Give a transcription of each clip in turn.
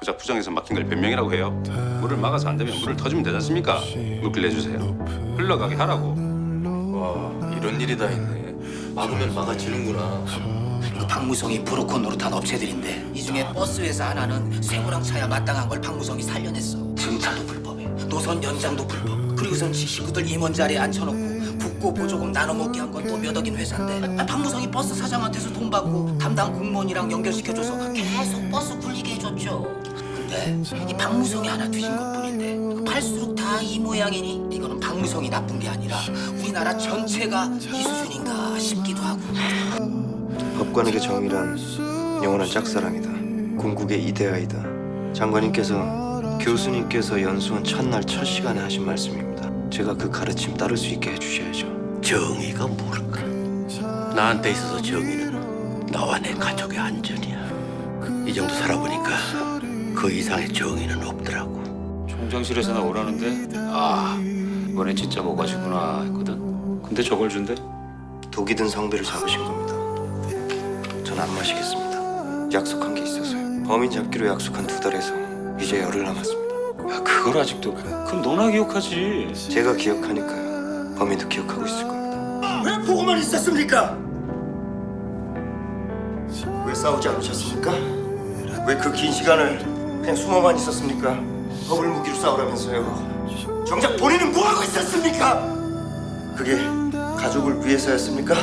고작 부정해서 막힌 걸 변명이라고 해요. 물을 막아서 안 되면 물을 터주면 되지 않습니까? 물길 내주세요. 흘러가게 하라고. 와, 이런 일이 다 있네. 막으면 막아지는구나. 그 박무성이 브로커 노릇한 업체들인데 이 중에 버스 회사 하나는 쇠고랑 차야 마땅한 걸 박무성이 살려냈어. 증차도 불법에 노선 연장도 불법. 그리고선 지 식구들 임원 자리에 앉혀놓고 붓고 보조금 나눠 먹게 한 건 또 몇 억인 회사인데 박무성이 버스 사장한테서 돈 받고 담당 공무원이랑 연결시켜줘서 계속 버스 굴리게 해줬죠. 근데 이 박무성이 하나 뒤진 것뿐인데 팔수록 다 이 모양이니 이거는 박무성이 나쁜 게 아니라 우리나라 전체가 이 수준인가 싶기도 하고. 법관에게 정의란 영원한 짝사랑이다. 궁극의 이데아이다. 장관님께서 교수님께서 연수원 첫날 첫 시간에 하신 말씀입니다. 제가 그 가르침 따를 수 있게 해주셔야죠. 정의가 뭘까? 나한테 있어서 정의는 나와 내 가족의 안전이야. 이 정도 살아보니까 그 이상의 정의는 없더라고. 총장실에서나 오라는데 이번엔 진짜 뭐가지구나 했거든. 근데 저걸 준대? 독이 든 성배를 잡으신 겁니다. 전 안 마시겠습니다. 약속한 게 있어서요. 범인 잡기로 약속한 2달에서 이제 열흘 남았습니다. 야, 그걸 아직도. 그럼 너나 기억하지. 제가 기억하니까요. 범인도 기억하고 있을 겁니다. 왜 보고만 있었습니까? 왜 싸우지 않으셨습니까? 왜 그 긴 시간을 그냥 숨어만 있었습니까? 법을 무기로 싸우라면서요. 정작 본인은 뭐하고 있었습니까? 그게 가족을 위해서였습니까?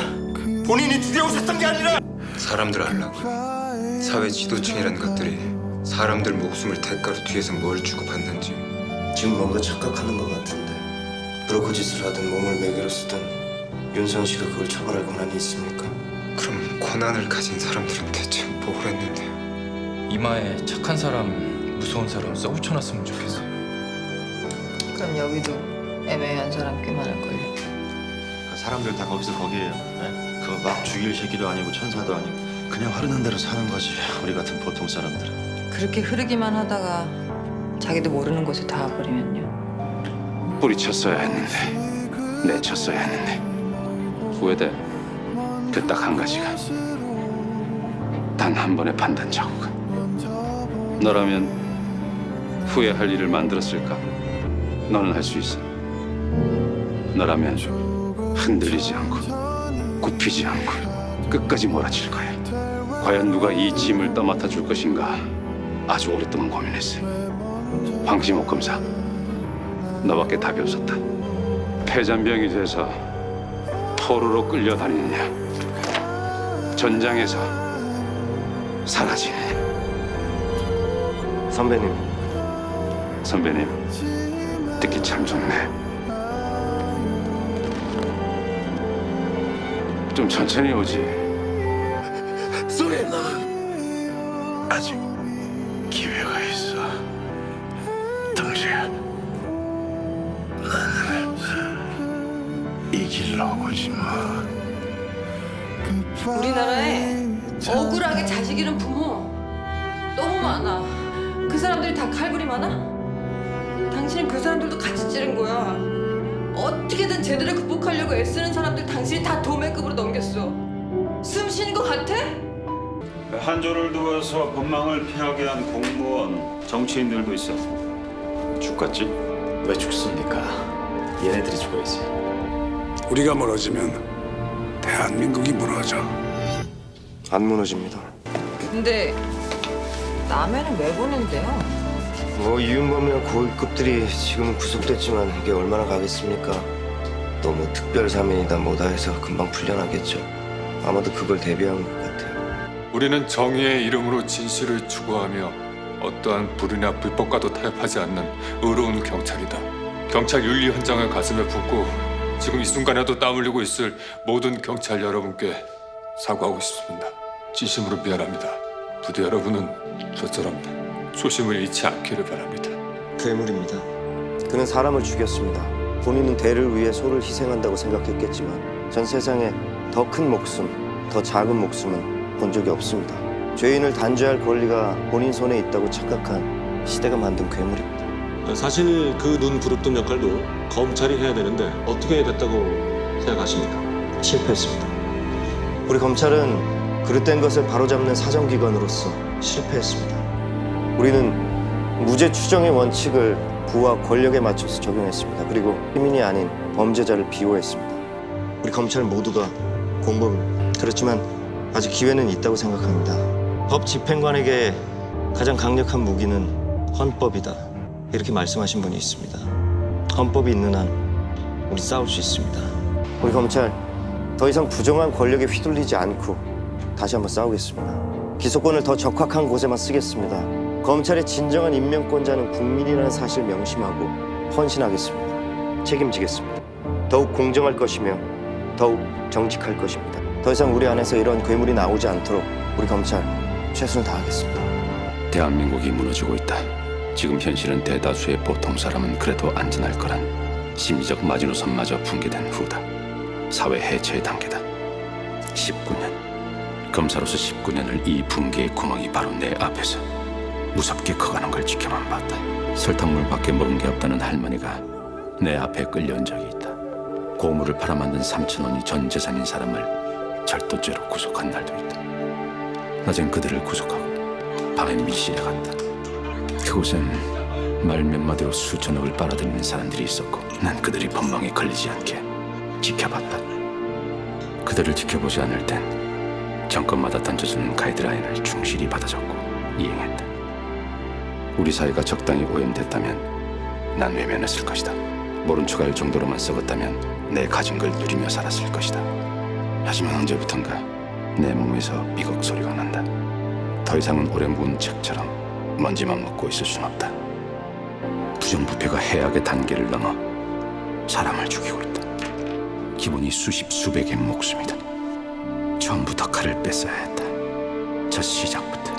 본인이 두려우셨던 게 아니라 사람들 알라고요. 사회 지도층이라는 것들이 사람들 목숨을 대가로 뒤에서 뭘 주고 받는지. 지금 뭔가 착각하는 것 같은데 브로커 짓을 하든 몸을 매개로 쓰든 윤선 씨가 그걸 처벌할 권한이 있습니까? 그럼 권한을 가진 사람들은 대체 뭘 했는데요? 이마에 착한 사람, 무서운 사람 써붙여놨으면 좋겠어. 그럼 여기도 애매한 사람 꽤 많을걸요. 사람들 다 거기서 거기에요. 네? 그거 막 죽일 새끼도 아니고 천사도 아니고 그냥 흐르는 대로 사는 거지. 우리 같은 보통 사람들은. 그렇게 흐르기만 하다가 자기도 모르는 곳에 닿아버리면요. 뿌리쳤어야 했는데, 내쳤어야 했는데. 후회돼. 그 딱 한 가지가. 단 한 번의 판단 자국. 너라면 후회할 일을 만들었을까? 너는 할 수 있어. 너라면 흔들리지 않고 굽히지 않고 끝까지 몰아칠 거야. 과연 누가 이 짐을 떠맡아 줄 것인가 아주 오랫동안 고민했어. 황시목 검사, 너밖에 답이 없었다. 폐잔병이 돼서 포로로 끌려다니느냐, 전장에서 사라지느냐. 선배님, 듣기 참 좋네. 좀 천천히 오지. 소리 아직 기회가 있어. 당신 이기려고 오지 마. 우리나라에 억울하게 자식 잃은 부모 너무 많아. 그 사람들이 다 칼부리 많아? 당신은 그 사람들도 같이 찌른 거야. 어떻게든 제대로 극복하려고 애쓰는 사람들 당신이 다 도매급으로 넘겼어. 숨 쉬는 것 같아? 한조를 두어서 법망을 피하게 한 공무원, 정치인들도 있어. 죽겠지? 왜 죽습니까? 얘네들이 죽어야지. 우리가 무너지면 대한민국이 무너져. 안 무너집니다. 근데 남해는 왜 보낸대요? 뭐 이윤범이나 고위급들이 지금은 구속됐지만 이게 얼마나 가겠습니까? 또 뭐 특별사면이다 뭐다 해서 금방 풀려나겠죠. 아마도 그걸 대비한 것 같아요. 우리는 정의의 이름으로 진실을 추구하며 어떠한 불이나 불법과도 타협하지 않는 의로운 경찰이다. 경찰 윤리 헌장을 가슴에 품고 지금 이 순간에도 땀 흘리고 있을 모든 경찰 여러분께 사과하고 싶습니다. 진심으로 미안합니다. 부대 여러분은 저처럼 초심을 잃지 않기를 바랍니다. 괴물입니다. 그는 사람을 죽였습니다. 본인은 대를 위해 소를 희생한다고 생각했겠지만 전 세상에 더 큰 목숨, 더 작은 목숨은 본 적이 없습니다. 죄인을 단죄할 권리가 본인 손에 있다고 착각한 시대가 만든 괴물입니다. 사실 그 눈 부릅뜬 역할도 검찰이 해야 되는데 어떻게 됐다고 생각하십니까? 실패했습니다. 우리 검찰은 그릇된 것을 바로잡는 사정기관으로서 실패했습니다. 우리는 무죄 추정의 원칙을 부와 권력에 맞춰서 적용했습니다. 그리고 시민이 아닌 범죄자를 비호했습니다. 우리 검찰 모두가 공범입니다. 그렇지만 아직 기회는 있다고 생각합니다. 법 집행관에게 가장 강력한 무기는 헌법이다. 이렇게 말씀하신 분이 있습니다. 헌법이 있는 한 우리 싸울 수 있습니다. 우리 검찰 더 이상 부정한 권력에 휘둘리지 않고 다시 한번 싸우겠습니다. 기소권을 더 적확한 곳에만 쓰겠습니다. 검찰의 진정한 임명권자는 국민이라는 사실 명심하고 헌신하겠습니다. 책임지겠습니다. 더욱 공정할 것이며 더욱 정직할 것입니다. 더 이상 우리 안에서 이런 괴물이 나오지 않도록 우리 검찰 최선을 다하겠습니다. 대한민국이 무너지고 있다. 지금 현실은 대다수의 보통 사람은 그래도 안전할 거란 심리적 마지노선마저 붕괴된 후다. 사회 해체의 단계다. 19년. 검사로서 19년을 이 붕괴의 구멍이 바로 내 앞에서 무섭게 커가는 걸 지켜만 봤다. 설탕물밖에 먹은 게 없다는 할머니가 내 앞에 끌려온 적이 있다. 고물을 팔아만든 3,000원이 전 재산인 사람을 절도죄로 구속한 날도 있다. 낮엔 그들을 구속하고 밤엔 미시에 갔다. 그곳엔 말 몇 마디로 수천억을 빨아들이는 사람들이 있었고 난 그들이 법망에 걸리지 않게 지켜봤다. 그들을 지켜보지 않을 땐 정권마다 던져주는 가이드라인을 충실히 받아 적고 이행했다. 우리 사이가 적당히 오염됐다면 난 외면했을 것이다. 모른 척할 정도로만 썩었다면 내 가진 걸 누리며 살았을 것이다. 하지만 언제부턴가 내 몸에서 삐걱 소리가 난다. 더 이상은 오래 묵은 책처럼 먼지만 먹고 있을 순 없다. 부정부패가 해악의 단계를 넘어 사람을 죽이고 있다. 기본이 수십 수백의 목숨이다. 처음부터 칼을 뺐어야 했다. 첫 시작부터.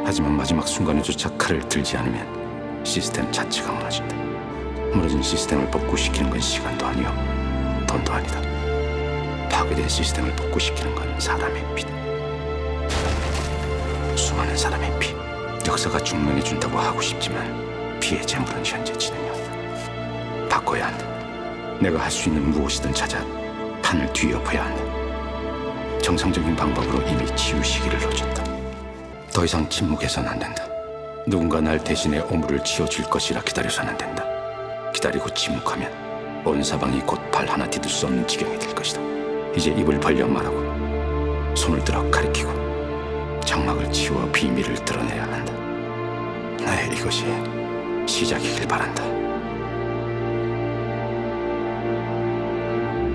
하지만 마지막 순간에조차 칼을 들지 않으면 시스템 자체가 무너진다. 무너진 시스템을 복구시키는 건 시간도 아니요 돈도 아니다. 파괴된 시스템을 복구시키는 건 사람의 피다. 수많은 사람의 피. 역사가 증명해준다고 하고 싶지만 피의 재물은 현재 진행이 없다. 바꿔야 한다. 내가 할 수 있는 무엇이든 찾아 판을 뒤엎어야 한다. 정상적인 방법으로 이미 치유 시기를 놓쳤다. 더 이상 침묵해서는 안 된다. 누군가 날 대신에 오물을 치워줄 것이라 기다려서는 안 된다. 기다리고 침묵하면 온 사방이 곧 발 하나 디딜 수 없는 지경이 될 것이다. 이제 입을 벌려 말하고 손을 들어 가리키고 장막을 치워 비밀을 드러내야 한다. 나의 이것이 시작이길 바란다.